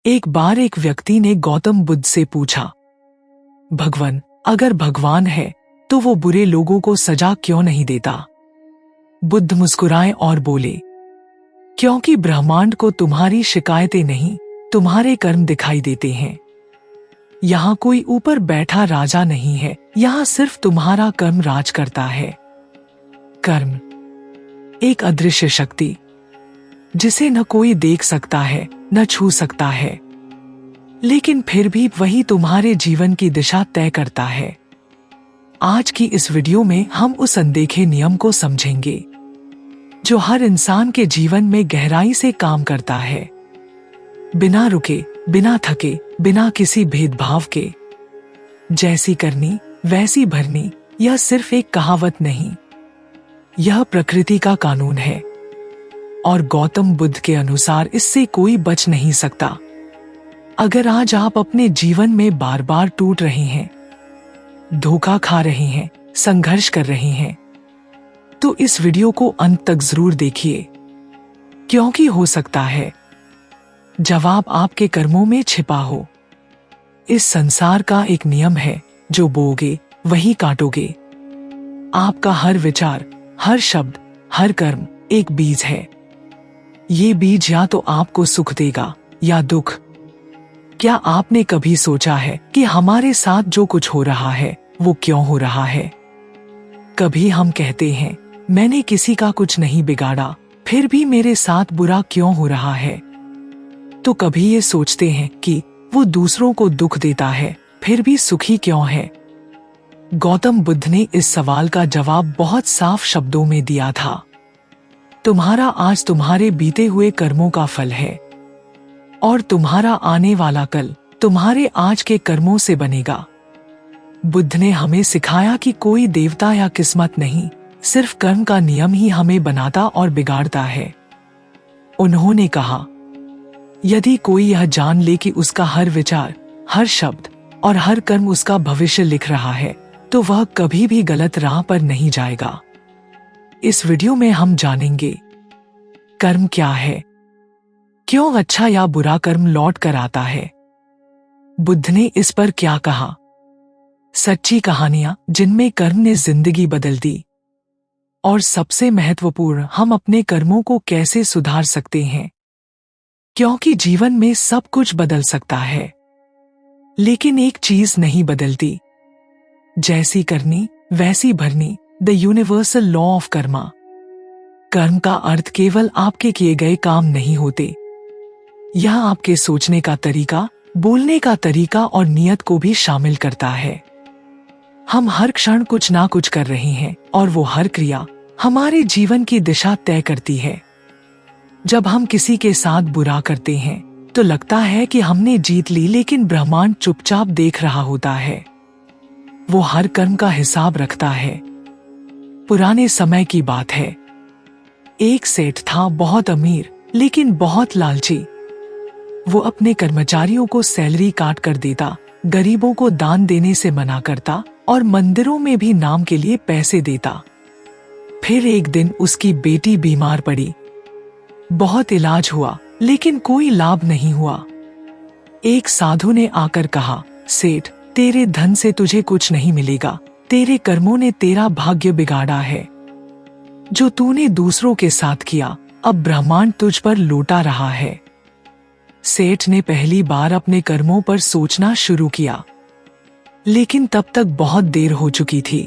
एक बार एक व्यक्ति ने गौतम बुद्ध से पूछा, भगवान, अगर भगवान है तो वो बुरे लोगों को सजा क्यों नहीं देता? बुद्ध मुस्कुराए और बोले, क्योंकि ब्रह्मांड को तुम्हारी शिकायतें नहीं, तुम्हारे कर्म दिखाई देते हैं। यहाँ कोई ऊपर बैठा राजा नहीं है, यहाँ सिर्फ तुम्हारा कर्म राज करता है। कर्म एक अदृश्य शक्ति, जिसे न कोई देख सकता है न छू सकता है, लेकिन फिर भी वही तुम्हारे जीवन की दिशा तय करता है। आज की इस वीडियो में हम उस अनदेखे नियम को समझेंगे जो हर इंसान के जीवन में गहराई से काम करता है, बिना रुके, बिना थके, बिना किसी भेदभाव के। जैसी करनी वैसी भरनी, यह सिर्फ एक कहावत नहीं, यह प्रकृति का कानून है और गौतम बुद्ध के अनुसार इससे कोई बच नहीं सकता। अगर आज आप अपने जीवन में बार बार टूट रहे हैं, धोखा खा रहे हैं, संघर्ष कर रहे हैं, तो इस वीडियो को अंत तक जरूर देखिए, क्योंकि हो सकता है जवाब आपके कर्मों में छिपा हो। इस संसार का एक नियम है, जो बोओगे वही काटोगे। आपका हर विचार, हर शब्द, हर कर्म एक बीज है। ये बीज या तो आपको सुख देगा या दुख। क्या आपने कभी सोचा है कि हमारे साथ जो कुछ हो रहा है वो क्यों हो रहा है? कभी हम कहते हैं, मैंने किसी का कुछ नहीं बिगाड़ा, फिर भी मेरे साथ बुरा क्यों हो रहा है? तो कभी ये सोचते हैं कि वो दूसरों को दुख देता है, फिर भी सुखी क्यों है? गौतम बुद्ध ने इस सवाल का जवाब बहुत साफ शब्दों में दिया था। तुम्हारा आज तुम्हारे बीते हुए कर्मों का फल है और तुम्हारा आने वाला कल तुम्हारे आज के कर्मों से बनेगा। बुद्ध ने हमें सिखाया कि कोई देवता या किस्मत नहीं, सिर्फ कर्म का नियम ही हमें बनाता और बिगाड़ता है। उन्होंने कहा, यदि कोई यह जान ले कि उसका हर विचार, हर शब्द और हर कर्म उसका भविष्य लिख रहा है, तो वह कभी भी गलत राह पर नहीं जाएगा। इस वीडियो में हम जानेंगे, कर्म क्या है, क्यों अच्छा या बुरा कर्म लौट कर आता है, बुद्ध ने इस पर क्या कहा, सच्ची कहानियां जिनमें कर्म ने जिंदगी बदल दी, और सबसे महत्वपूर्ण, हम अपने कर्मों को कैसे सुधार सकते हैं, क्योंकि जीवन में सब कुछ बदल सकता है, लेकिन एक चीज नहीं बदलती, जैसी करनी वैसी भरनी, the universal law of Karma. कर्म का अर्थ केवल आपके किए गए काम नहीं होते, यह आपके सोचने का तरीका, बोलने का तरीका और नियत को भी शामिल करता है। हम हर क्षण कुछ ना कुछ कर रहे हैं और वो हर क्रिया हमारे जीवन की दिशा तय करती है। जब हम किसी के साथ बुरा करते हैं तो लगता है कि हमने जीत ली, लेकिन ब्रह्मांड चुपचाप देख रहा होता है। वो हर कर्म का हिसाब रखता है। पुराने समय की बात है, एक सेठ था, बहुत अमीर लेकिन बहुत लालची। वो अपने कर्मचारियों को सैलरी काट कर देता, गरीबों को दान देने से मना करता और मंदिरों में भी नाम के लिए पैसे देता। फिर एक दिन उसकी बेटी बीमार पड़ी। बहुत इलाज हुआ लेकिन कोई लाभ नहीं हुआ। एक साधु ने आकर कहा, सेठ, तेरे धन से तुझे कुछ नहीं मिलेगा, तेरे कर्मों ने तेरा भाग्य बिगाड़ा है। जो तूने दूसरों के साथ किया, अब ब्रह्मांड तुझ पर लौटा रहा है। सेठ ने पहली बार अपने कर्मों पर सोचना शुरू किया, लेकिन तब तक बहुत देर हो चुकी थी।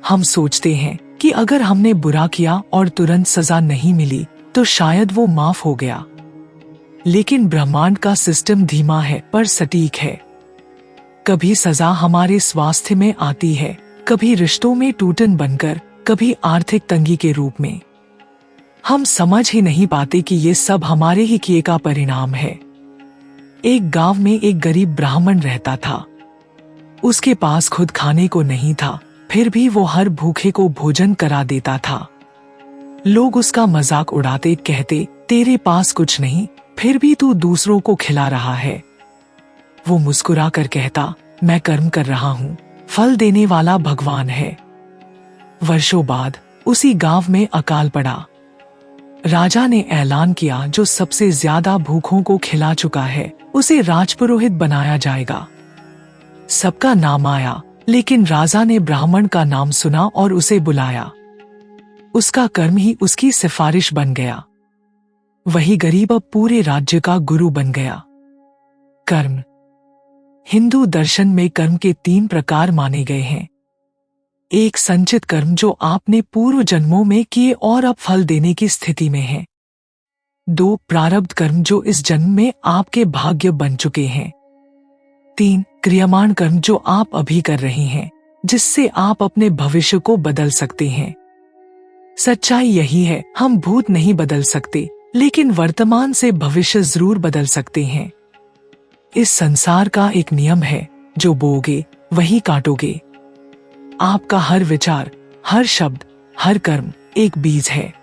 हम सोचते हैं कि अगर हमने बुरा किया और तुरंत सजा नहीं मिली तो शायद वो माफ हो गया, लेकिन ब्रह्मांड का सिस्टम धीमा है पर सटीक है। कभी सजा हमारे स्वास्थ्य में आती है, कभी रिश्तों में टूटन बनकर, कभी आर्थिक तंगी के रूप में। हम समझ ही नहीं पाते कि ये सब हमारे ही किए का परिणाम है। एक गांव में एक गरीब ब्राह्मण रहता था। उसके पास खुद खाने को नहीं था, फिर भी वो हर भूखे को भोजन करा देता था। लोग उसका मजाक उड़ाते, कहते, तेरे पास कुछ नहीं, फिर भी तू दूसरों को खिला रहा है। वो मुस्कुरा कर कहता, मैं कर्म कर रहा हूँ, फल देने वाला भगवान है। वर्षों बाद उसी गांव में अकाल पड़ा। राजा ने ऐलान किया, जो सबसे ज्यादा भूखों को खिला चुका है उसे राजपुरोहित बनाया जाएगा। सबका नाम आया, लेकिन राजा ने ब्राह्मण का नाम सुना और उसे बुलाया। उसका कर्म ही उसकी सिफारिश बन गया। वही गरीब अब पूरे राज्य का गुरु बन गया। कर्म। हिंदू दर्शन में कर्म के 3 प्रकार माने गए हैं। 1 संचित कर्म, जो आपने पूर्व जन्मों में किए और अब फल देने की स्थिति में हैं। 2 प्रारब्ध कर्म, जो इस जन्म में आपके भाग्य बन चुके हैं। 3 क्रियामान कर्म, जो आप अभी कर रही हैं, जिससे आप अपने भविष्य को बदल सकते हैं। सच्चाई यही है, हम भूत नहीं बदल सकते, लेकिन वर्तमान से भविष्य जरूर बदल सकते हैं। इस संसार का एक नियम है, जो बोओगे वही काटोगे। आपका हर विचार, हर शब्द, हर कर्म एक बीज है।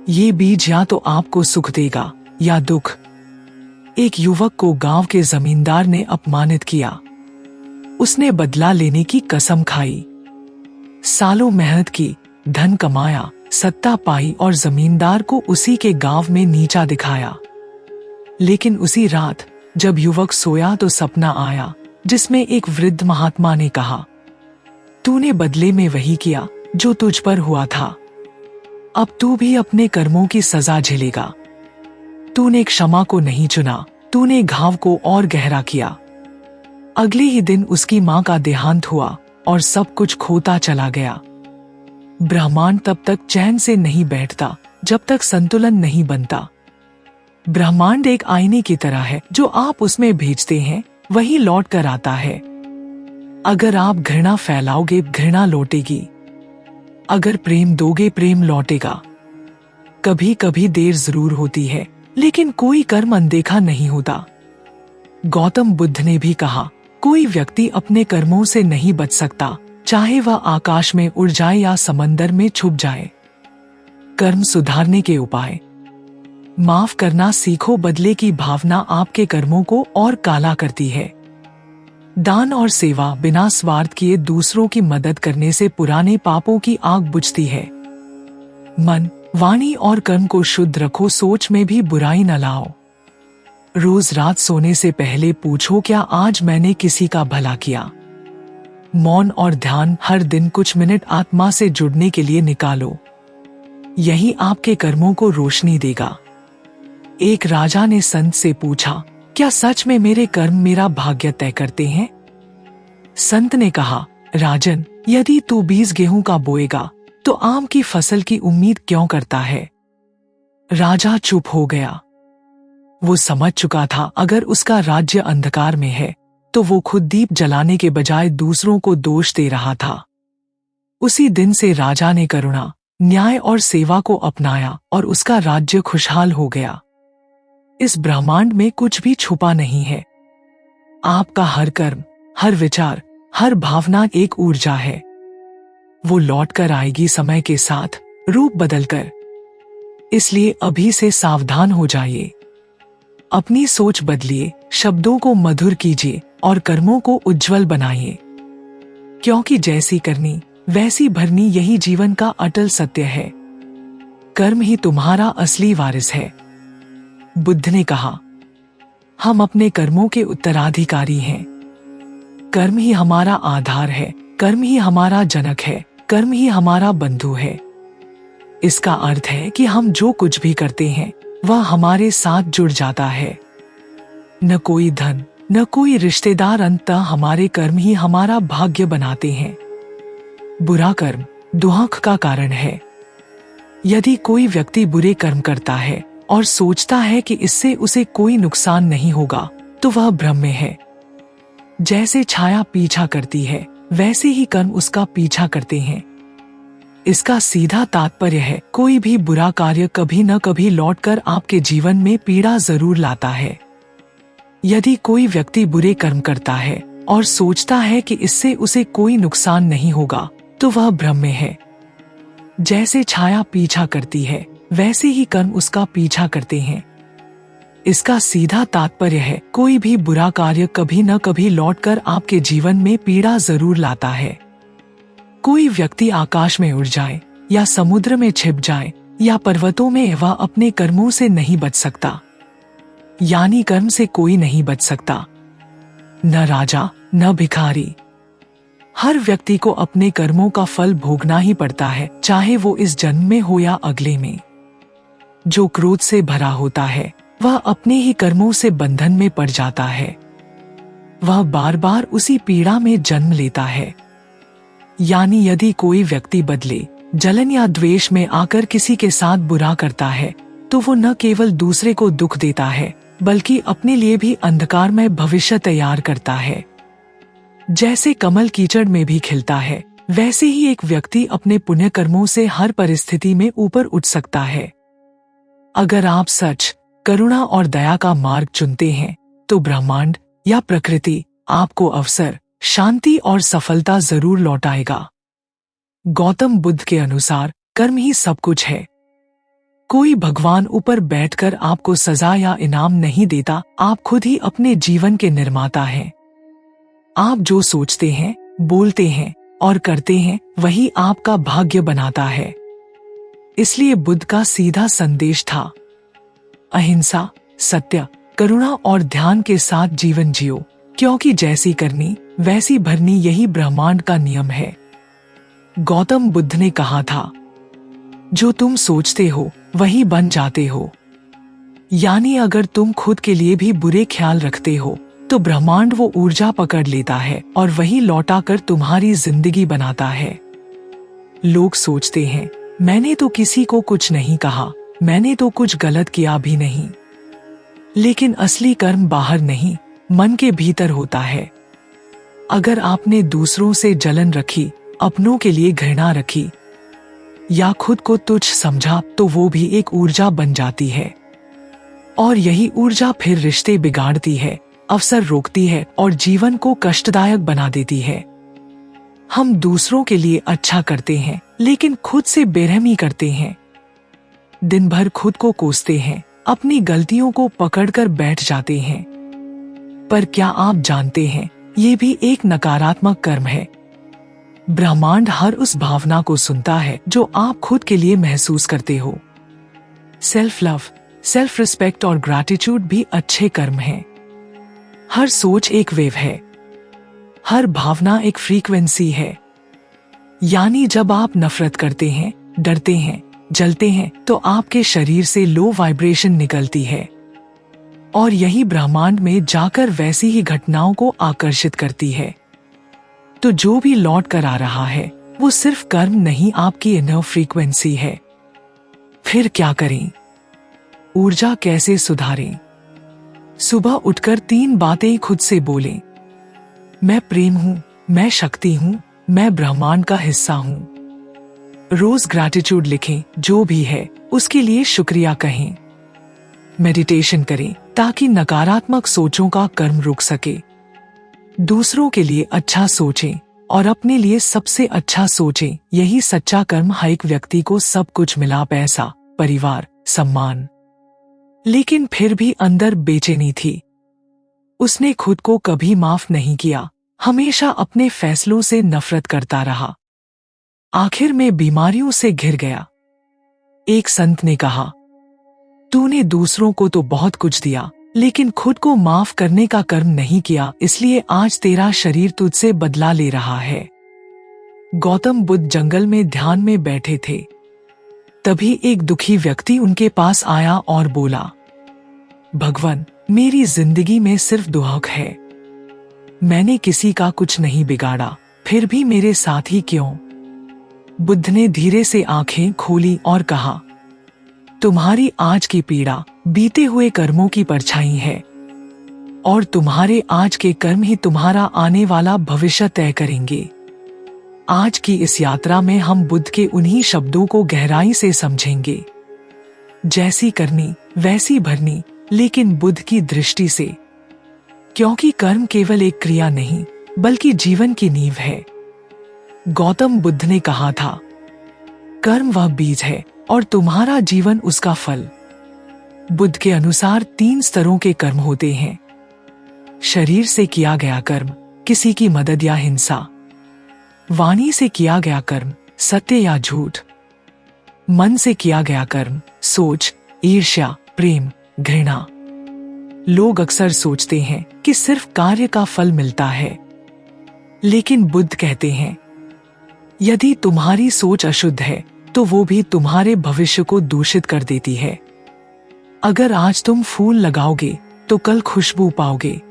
ये बीज या तो आपको सुख देगा या दुख। एक युवक को गांव के जमींदार ने अपमानित किया। उसने बदला लेने की कसम खाई। सालों मेहनत की, धन कमाया, सत्ता पाई और जमींदार को उसी के गांव में नीचा दिखाया। लेकिन उसी रात जब युवक सोया तो सपना आया, जिसमें एक वृद्ध महात्मा ने कहा, तूने बदले में वही किया जो तुझ पर हुआ था। अब तू भी अपने कर्मों की सजा झेलेगा। तूने क्षमा को नहीं चुना, तूने घाव को और गहरा किया। अगले ही दिन उसकी मां का देहांत हुआ और सब कुछ खोता चला गया। ब्रह्मांड तब तक चैन से नहीं बैठता जब तक संतुलन नहीं बनता। ब्रह्मांड एक आईने की तरह है, जो आप उसमें भेजते हैं वही लौट कर आता है। अगर आप घृणा फैलाओगे, घृणा लौटेगी। अगर प्रेम दोगे, प्रेम लौटेगा। कभी कभी देर जरूर होती है, लेकिन कोई कर्म अनदेखा नहीं होता। गौतम बुद्ध ने भी कहा, कोई व्यक्ति अपने कर्मों से नहीं बच सकता, चाहे वह आकाश में उड़ जाए या समंदर में छुप जाए। कर्म सुधारने के उपाय। माफ करना सीखो, बदले की भावना आपके कर्मों को और काला करती है। दान और सेवा, बिना स्वार्थ किए दूसरों की मदद करने से पुराने पापों की आग बुझती है। मन, वाणी और कर्म को शुद्ध रखो, सोच में भी बुराई न लाओ। रोज रात सोने से पहले पूछो, क्या आज मैंने किसी का भला किया। मौन और ध्यान, हर दिन कुछ मिनट आत्मा से जुड़ने के लिए निकालो। यही आपके कर्मों को रोशनी देगा। एक राजा ने संत से पूछा, क्या सच में मेरे कर्म मेरा भाग्य तय करते हैं? संत ने कहा, राजन, यदि तू 20 गेहूं का बोएगा तो आम की फसल की उम्मीद क्यों करता है? राजा चुप हो गया। वो समझ चुका था, अगर उसका राज्य अंधकार में है तो वो खुद दीप जलाने के बजाय दूसरों को दोष दे रहा था। उसी दिन से राजा ने करुणा, न्याय और सेवा को अपनाया और उसका राज्य खुशहाल हो गया। इस ब्रह्मांड में कुछ भी छुपा नहीं है। आपका हर कर्म, हर विचार, हर भावना एक ऊर्जा है। वो लौट कर आएगी समय के साथ, रूप बदलकर। इसलिए अभी से सावधान हो जाइए। अपनी सोच बदलिए, शब्दों को मधुर कीजिए और कर्मों को उज्जवल बनाइए। क्योंकि जैसी करनी वैसी भरनी, यही जीवन का अटल सत्य है। कर्म ही तुम्हारा असली वारिस है। बुद्ध ने कहा, हम अपने कर्मों के उत्तराधिकारी हैं। कर्म ही हमारा आधार है, कर्म ही हमारा जनक है, कर्म ही हमारा बंधु है। इसका अर्थ है कि हम जो कुछ भी करते हैं वह हमारे साथ जुड़ जाता है। न कोई धन, न कोई रिश्तेदार, अंततः हमारे कर्म ही हमारा भाग्य बनाते हैं। बुरा कर्म दुख का कारण है। यदि कोई व्यक्ति बुरे कर्म करता है और सोचता है कि इससे उसे कोई नुकसान नहीं होगा, तो वह भ्रम में है। जैसे छाया पीछा करती है, वैसे ही कर्म उसका पीछा करते हैं। इसका सीधा तात्पर्य है, कोई भी बुरा कार्य कभी न कभी लौटकर आपके जीवन में पीड़ा जरूर लाता है। यदि कोई व्यक्ति बुरे कर्म करता है और सोचता है कि इससे उसे कोई नुकसान नहीं होगा, तो वह भ्रम में है। जैसे छाया पीछा करती है, वैसे ही कर्म उसका पीछा करते हैं। इसका सीधा तात्पर्य है, कोई भी बुरा कार्य कभी न कभी लौटकर आपके जीवन में पीड़ा जरूर लाता है। कोई व्यक्ति आकाश में उड़ जाए या समुद्र में छिप जाए, या पर्वतों में, वह अपने कर्मों से नहीं बच सकता। यानी कर्म से कोई नहीं बच सकता, न राजा न भिखारी। हर व्यक्ति को अपने कर्मों का फल भोगना ही पड़ता है, चाहे वो इस जन्म में हो या अगले में। जो क्रोध से भरा होता है वह अपने ही कर्मों से बंधन में पड़ जाता है। वह बार बार उसी पीड़ा में जन्म लेता है। यानी यदि कोई व्यक्ति बदले, जलन या द्वेष में आकर किसी के साथ बुरा करता है तो वो न केवल दूसरे को दुख देता है बल्कि अपने लिए भी अंधकारमय भविष्य तैयार करता है। जैसे कमल कीचड़ में भी खिलता है, वैसे ही एक व्यक्ति अपने पुण्य कर्मों से हर परिस्थिति में ऊपर उठ सकता है। अगर आप सच, करुणा और दया का मार्ग चुनते हैं तो ब्रह्मांड या प्रकृति आपको अवसर, शांति और सफलता जरूर लौटाएगा। गौतम बुद्ध के अनुसार कर्म ही सब कुछ है। कोई भगवान ऊपर बैठकर आपको सजा या इनाम नहीं देता, आप खुद ही अपने जीवन के निर्माता हैं। आप जो सोचते हैं, बोलते हैं और करते हैं, वही आपका भाग्य बनाता है। इसलिए बुद्ध का सीधा संदेश था, अहिंसा, सत्य, करुणा और ध्यान के साथ जीवन जियो, क्योंकि जैसी करनी वैसी भरनी, यही ब्रह्मांड का नियम है। गौतम बुद्ध ने कहा था, जो तुम सोचते हो वही बन जाते हो। यानी अगर तुम खुद के लिए भी बुरे ख्याल रखते हो तो ब्रह्मांड वो ऊर्जा पकड़ लेता है और वही लौटाकर तुम्हारी जिंदगी बनाता है। लोग सोचते हैं, मैंने तो किसी को कुछ नहीं कहा, मैंने तो कुछ गलत किया भी नहीं। लेकिन असली कर्म बाहर नहीं, मन के भीतर होता है। अगर आपने दूसरों से जलन रखी, अपनों के लिए घृणा रखी या खुद को तुच्छ समझा तो वो भी एक ऊर्जा बन जाती है। और यही ऊर्जा फिर रिश्ते बिगाड़ती है, अवसर रोकती है और जीवन को कष्टदायक बना देती है। हम दूसरों के लिए अच्छा करते हैं लेकिन खुद से बेरहमी करते हैं। दिन भर खुद को कोसते हैं, अपनी गलतियों को पकड़कर बैठ जाते हैं। पर क्या आप जानते हैं, ये भी एक नकारात्मक कर्म है। ब्रह्मांड हर उस भावना को सुनता है जो आप खुद के लिए महसूस करते हो। सेल्फ लव, सेल्फ रिस्पेक्ट और ग्रैटिट्यूड भी अच्छे कर्म हैं। हर सोच एक वेव है, हर भावना एक फ्रीक्वेंसी है। यानी जब आप नफरत करते हैं, डरते हैं, जलते हैं तो आपके शरीर से लो वाइब्रेशन निकलती है और यही ब्रह्मांड में जाकर वैसी ही घटनाओं को आकर्षित करती है। तो जो भी लौट कर आ रहा है वो सिर्फ कर्म नहीं, आपकी इनर फ्रीक्वेंसी है। फिर क्या करें? ऊर्जा कैसे सुधारें? सुबह उठकर 3 बातें खुद से बोलें। मैं प्रेम हूँ, मैं शक्ति हूँ, मैं ब्रह्मांड का हिस्सा हूँ। रोज ग्रैटिट्यूड लिखें, जो भी है उसके लिए शुक्रिया कहें। मेडिटेशन करें ताकि नकारात्मक सोचों का कर्म रुक सके। दूसरों के लिए अच्छा सोचें और अपने लिए सबसे अच्छा सोचें, यही सच्चा कर्म है। एक व्यक्ति को सब कुछ मिला, पैसा, परिवार, सम्मान, लेकिन फिर भी अंदर बेचैनी थी। उसने खुद को कभी माफ नहीं किया, हमेशा अपने फैसलों से नफरत करता रहा। आखिर में बीमारियों से घिर गया। एक संत ने कहा, तूने दूसरों को तो बहुत कुछ दिया लेकिन खुद को माफ करने का कर्म नहीं किया, इसलिए आज तेरा शरीर तुझसे बदला ले रहा है। गौतम बुद्ध जंगल में ध्यान में बैठे थे। तभी एक दुखी व्यक्ति उनके पास आया और बोला, भगवान, मेरी जिंदगी में सिर्फ दुख है। मैंने किसी का कुछ नहीं बिगाड़ा, फिर भी मेरे साथ ही क्यों? बुद्ध ने धीरे से आंखें खोली और कहा, तुम्हारी आज की पीड़ा बीते हुए कर्मों की परछाई है और तुम्हारे आज के कर्म ही तुम्हारा आने वाला भविष्य तय करेंगे। आज की इस यात्रा में हम बुद्ध के उन्हीं शब्दों को गहराई से समझेंगे, जैसी करनी वैसी भरनी, लेकिन बुद्ध की दृष्टि से। क्योंकि कर्म केवल एक क्रिया नहीं बल्कि जीवन की नींव है। गौतम बुद्ध ने कहा था, कर्म वह बीज है और तुम्हारा जीवन उसका फल। बुद्ध के अनुसार 3 स्तरों के कर्म होते हैं। शरीर से किया गया कर्म, किसी की मदद या हिंसा। वाणी से किया गया कर्म, सत्य या झूठ। मन से किया गया कर्म, सोच, ईर्ष्या, प्रेम, घृणा। लोग अक्सर सोचते हैं कि सिर्फ कार्य का फल मिलता है, लेकिन बुद्ध कहते हैं यदि तुम्हारी सोच अशुद्ध है तो वो भी तुम्हारे भविष्य को दूषित कर देती है। अगर आज तुम फूल लगाओगे तो कल खुशबू पाओगे,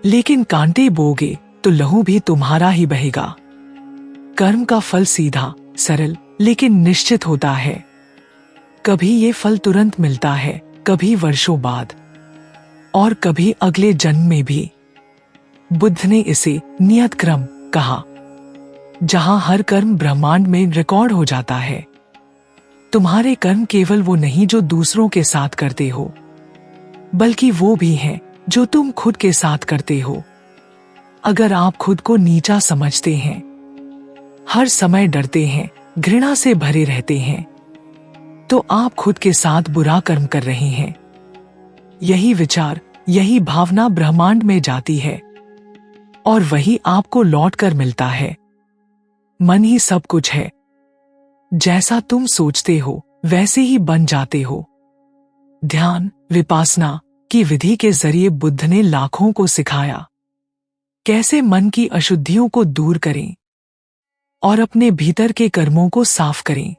लेकिन कांटे बोओगे तो लहू भी तुम्हारा ही बहेगा। कर्म का फल सीधा, सरल लेकिन निश्चित होता है। कभी ये फल तुरंत मिलता है, कभी वर्षों बाद, और कभी अगले जन्म में भी। बुद्ध ने इसे नियत क्रम कहा, जहां हर कर्म ब्रह्मांड में रिकॉर्ड हो जाता है। तुम्हारे कर्म केवल वो नहीं जो दूसरों के साथ करते हो, बल्कि वो भी हैं जो तुम खुद के साथ करते हो। अगर आप खुद को नीचा समझते हैं, हर समय डरते हैं, घृणा से भरे रहते हैं, तो आप खुद के साथ बुरा कर्म कर रहे हैं। यही विचार, यही भावना ब्रह्मांड में जाती है और वही आपको लौट कर मिलता है। मन ही सब कुछ है। जैसा तुम सोचते हो वैसे ही बन जाते हो। ध्यान, विपासना की विधि के जरिए बुद्ध ने लाखों को सिखाया कैसे मन की अशुद्धियों को दूर करें और अपने भीतर के कर्मों को साफ करें।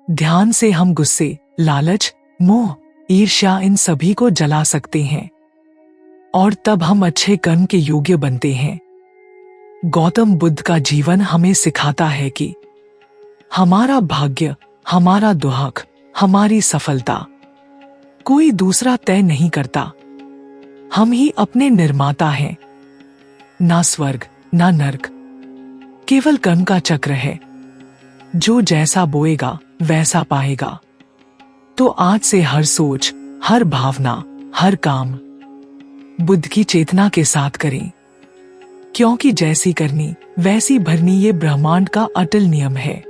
ध्यान से हम गुस्से, लालच, मोह, ईर्ष्या इन सभी को जला सकते हैं और तब हम अच्छे कर्म के योग्य बनते हैं। गौतम बुद्ध का जीवन हमें सिखाता है कि हमारा भाग्य, हमारा दुख, हमारी सफलता कोई दूसरा तय नहीं करता। हम ही अपने निर्माता हैं। ना स्वर्ग, ना नरक, केवल कर्म का चक्र है। जो जैसा बोएगा वैसा पाएगा। तो आज से हर सोच, हर भावना, हर काम बुद्ध की चेतना के साथ करें, क्योंकि जैसी करनी वैसी भरनी ये ब्रह्मांड का अटल नियम है।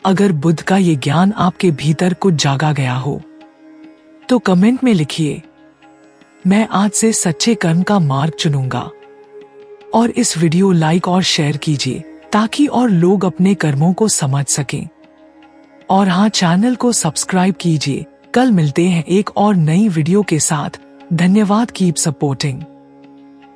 अगर बुद्ध का ये ज्ञान आपके भीतर कुछ जागा गया हो तो कमेंट में लिखिए, मैं आज से सच्चे कर्म का मार्ग चुनूंगा। और इस वीडियो लाइक और शेयर कीजिए ताकि और लोग अपने कर्मों को समझ सकें। और हाँ, चैनल को सब्सक्राइब कीजिए। कल मिलते हैं एक और नई वीडियो के साथ। धन्यवाद। Keep supporting.